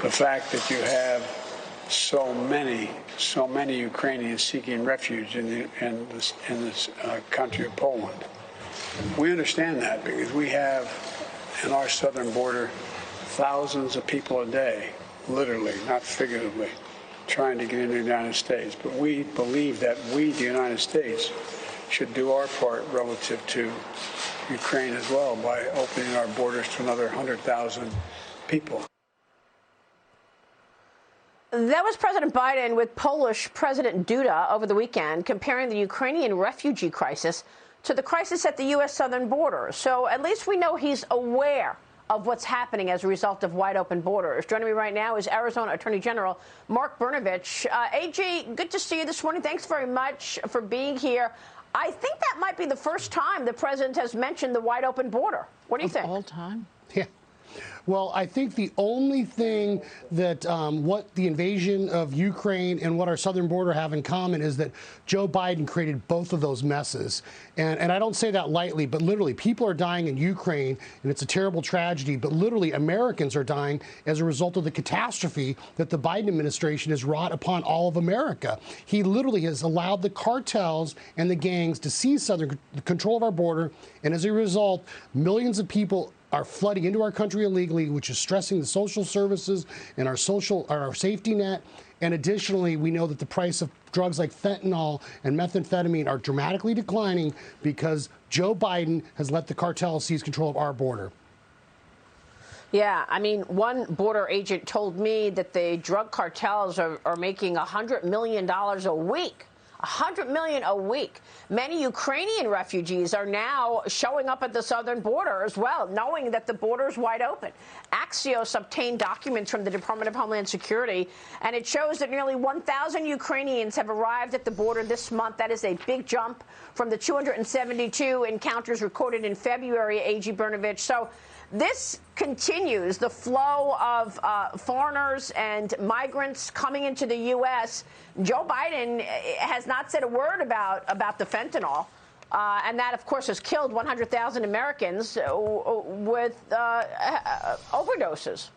the fact that you have so many Ukrainians seeking refuge in this country of Poland. We understand that because we have in our southern border thousands of people a day, literally, not figuratively, trying to get into the United States. But we believe that we, the United States, should do our part relative to Ukraine as well by opening our borders to another 100,000 people. That was President Biden with Polish President Duda over the weekend, comparing the Ukrainian refugee crisis to the crisis at the U.S. southern border. So at least we know he's aware of what's happening as a result of wide open borders. Joining me right now is Arizona Attorney General Mark Brnovich. AG, good to see you this morning. Thanks very much for being here. I think that might be the first time the president has mentioned the wide open border. What do you think? All time? Yeah. Well, I think the only thing that what the invasion of Ukraine and what our southern border have in common is that Joe Biden created both of those messes. And I don't say that lightly, but literally people are dying in Ukraine, and it's a terrible tragedy, but literally Americans are dying as a result of the catastrophe that the Biden administration has wrought upon all of America. He literally has allowed the cartels and the gangs to seize southern control of our border, and as a result, millions of people are flooding into our country illegally, which is stressing the social services and our safety net. And additionally, we know that the price of drugs like fentanyl and methamphetamine are dramatically declining because Joe Biden has let the cartels seize control of our border. Yeah, I mean, one border agent told me that the drug cartels are making $100 million a week. $100 million a week. Many Ukrainian refugees are now showing up at the southern border as well, knowing that the border is wide open. Axios obtained documents from the Department of Homeland Security, and it shows that nearly 1,000 Ukrainians have arrived at the border this month. That is a big jump from the 272 encounters recorded in February, AG Brnovich. So this continues, the flow of foreigners and migrants coming into the U.S. Joe Biden has not said a word about the fentanyl, and that, of course, has killed 100,000 Americans with overdoses.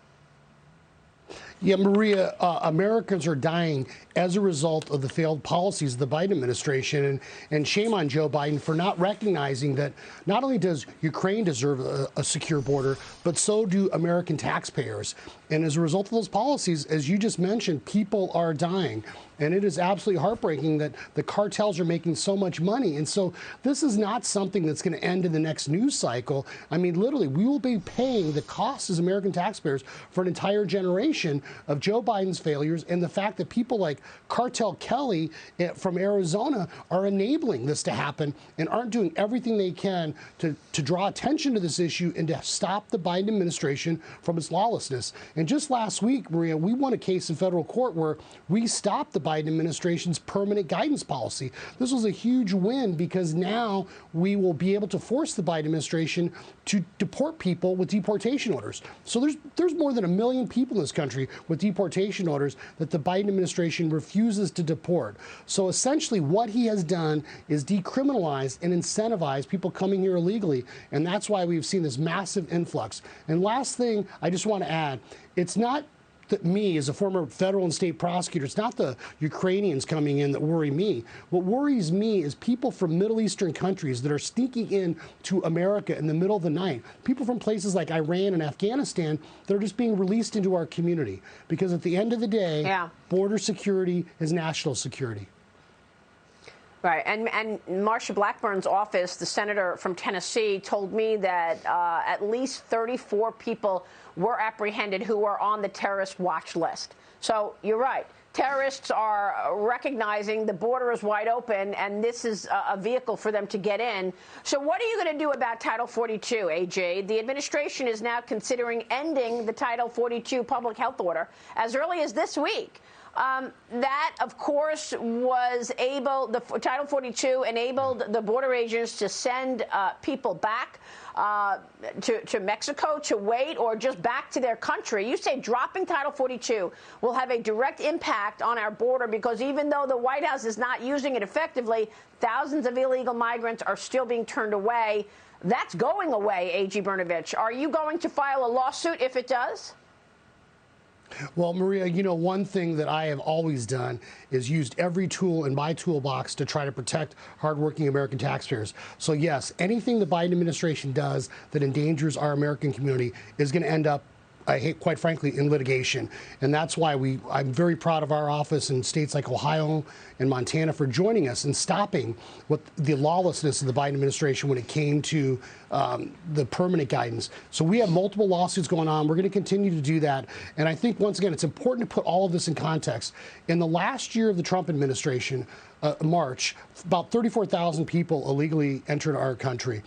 Yeah, Maria, Americans are dying as a result of the failed policies of the Biden administration. And shame on Joe Biden for not recognizing that not only does Ukraine deserve a secure border, but so do American taxpayers. And as a result of those policies, as you just mentioned, people are dying. And it is absolutely heartbreaking that the cartels are making so much money. And so this is not something that's going to end in the next news cycle. I mean, literally, we will be paying the costs as American taxpayers for an entire generation of Joe Biden's failures and the fact that people like Cartel Kelly from Arizona are enabling this to happen and aren't doing everything they can to draw attention to this issue and to stop the Biden administration from its lawlessness. And just last week, Maria, we won a case in federal court where we stopped the Biden administration's permanent guidance policy. This was a huge win because now we will be able to force the Biden administration to deport people with deportation orders. So there's more than 1 million people in this country with deportation orders that the Biden administration refuses to deport. So essentially what he has done is decriminalize and incentivize people coming here illegally. And that's why we've seen this massive influx. And last thing I just want to add, it's not that me, as a former federal and state prosecutor, it's not the Ukrainians coming in that worry me. What worries me is people from Middle Eastern countries that are sneaking in to America in the middle of the night. People from places like Iran and Afghanistan that are just being released into our community. Because at the end of the day, border security is national security. Right. And Marsha Blackburn's office, the senator from Tennessee, told me that at least 34 people were apprehended who are on the terrorist watch list. So you're right. Terrorists are recognizing the border is wide open, and this is a vehicle for them to get in. So what are you going to do about Title 42, AJ? The administration is now considering ending the Title 42 public health order as early as this week. That, of course, was able, the Title 42 enabled the border agents to send people back to Mexico to wait or just back to their country. You say dropping Title 42 will have a direct impact on our border because even though the White House is not using it effectively, thousands of illegal migrants are still being turned away. That's going away, AG Brnovich. Are you going to file a lawsuit if it does? Well, Maria, you know, one thing that I have always done is used every tool in my toolbox to try to protect hardworking American taxpayers. So yes, anything the Biden administration does that endangers our American community is going to end up, quite frankly, in litigation. And that's why I'm very proud of our office in states like Ohio and Montana for joining us and stopping what the lawlessness of the Biden administration when it came to the permanent guidance. So we have multiple lawsuits going on. We're going to continue to do that. And I think, once again, it's important to put all of this in context. In the last year of the Trump administration, March, about 34,000 people illegally entered our country.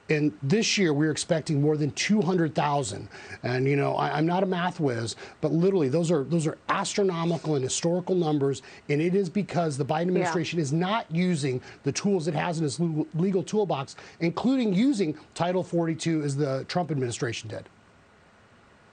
And this year, we're expecting more than 200,000. And, you know, I'm not a math whiz, but literally those are astronomical and historical numbers. And it is because the Biden administration is not using the tools it has in its legal toolbox, including using Title 42 as the Trump administration did.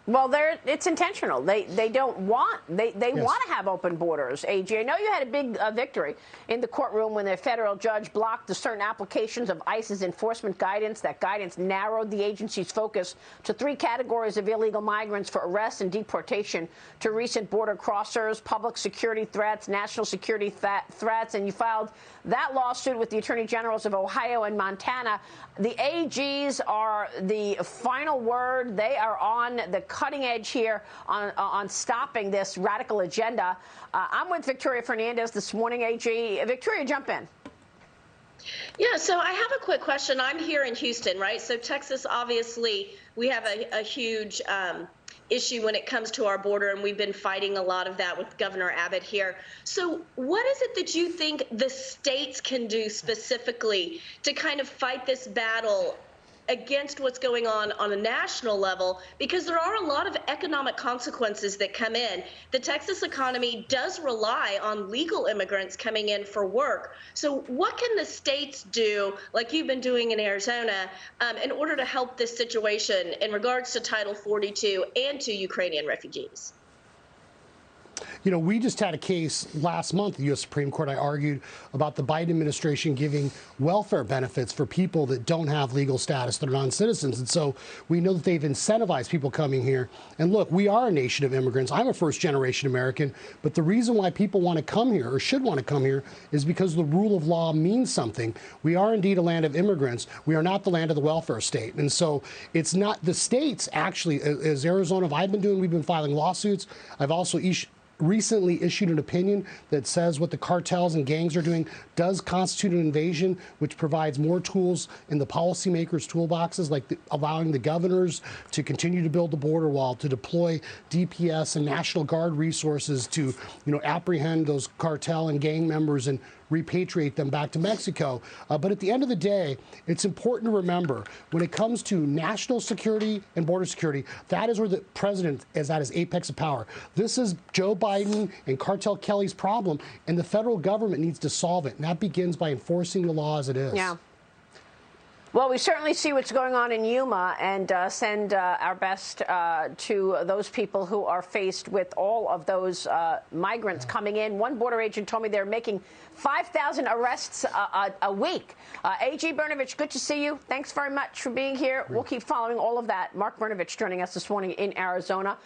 Well, it's intentional. They don't want they want to have open borders. AG, I know you had a big victory in the courtroom when the federal judge blocked the certain applications of ICE's enforcement guidance. That guidance narrowed the agency's focus to 3 categories of illegal migrants for arrest and deportation to recent border crossers, public security threats, national security threats, and you filed that lawsuit with the Attorney Generals of Ohio and Montana. The AGs are the final word. They are on the cutting edge here on stopping this radical agenda. I'm with Victoria Fernandez this morning, AG. Victoria, jump in. Yeah, so I have a quick question. I'm here in Houston, right? So Texas, obviously, we have a huge issue when it comes to our border, and we've been fighting a lot of that with Governor Abbott here. So what is it that you think the states can do specifically to kind of fight this battle against what's going on a national level? Because there are a lot of economic consequences that come in. The Texas economy does rely on legal immigrants coming in for work. So what can the states do, like you've been doing in Arizona, in order to help this situation in regards to Title 42 and to Ukrainian refugees? You know, we just had a case last month, the U.S. Supreme Court. I argued about the Biden administration giving welfare benefits for people that don't have legal status, that are non-citizens. And so we know that they've incentivized people coming here. And look, we are a nation of immigrants. I'm a first-generation American. But the reason why people want to come here, or should want to come here, is because the rule of law means something. We are indeed a land of immigrants. We are not the land of the welfare state. And so it's not the states, actually, as Arizona, we've been filing lawsuits. I've also recently issued an opinion that says what the cartels and gangs are doing does constitute an invasion, which provides more tools in the policymakers' toolboxes, like allowing the governors to continue to build the border wall, to deploy DPS and National Guard resources to, apprehend those cartel and gang members and repatriate them back to Mexico. But at the end of the day, it's important to remember, when it comes to national security and border security, that is where the president is at his apex of power. This is Joe Biden and Cartel Kelly's problem, and the federal government needs to solve it. And that begins by enforcing the law as it is. Yeah. Well, we certainly see what's going on in Yuma, and send our best to those people who are faced with all of those migrants coming in. One border agent told me they're making 5,000 arrests a week. A.G. Brnovich, good to see you. Thanks very much for being here. We'll keep following all of that. Mark Brnovich joining us this morning in Arizona.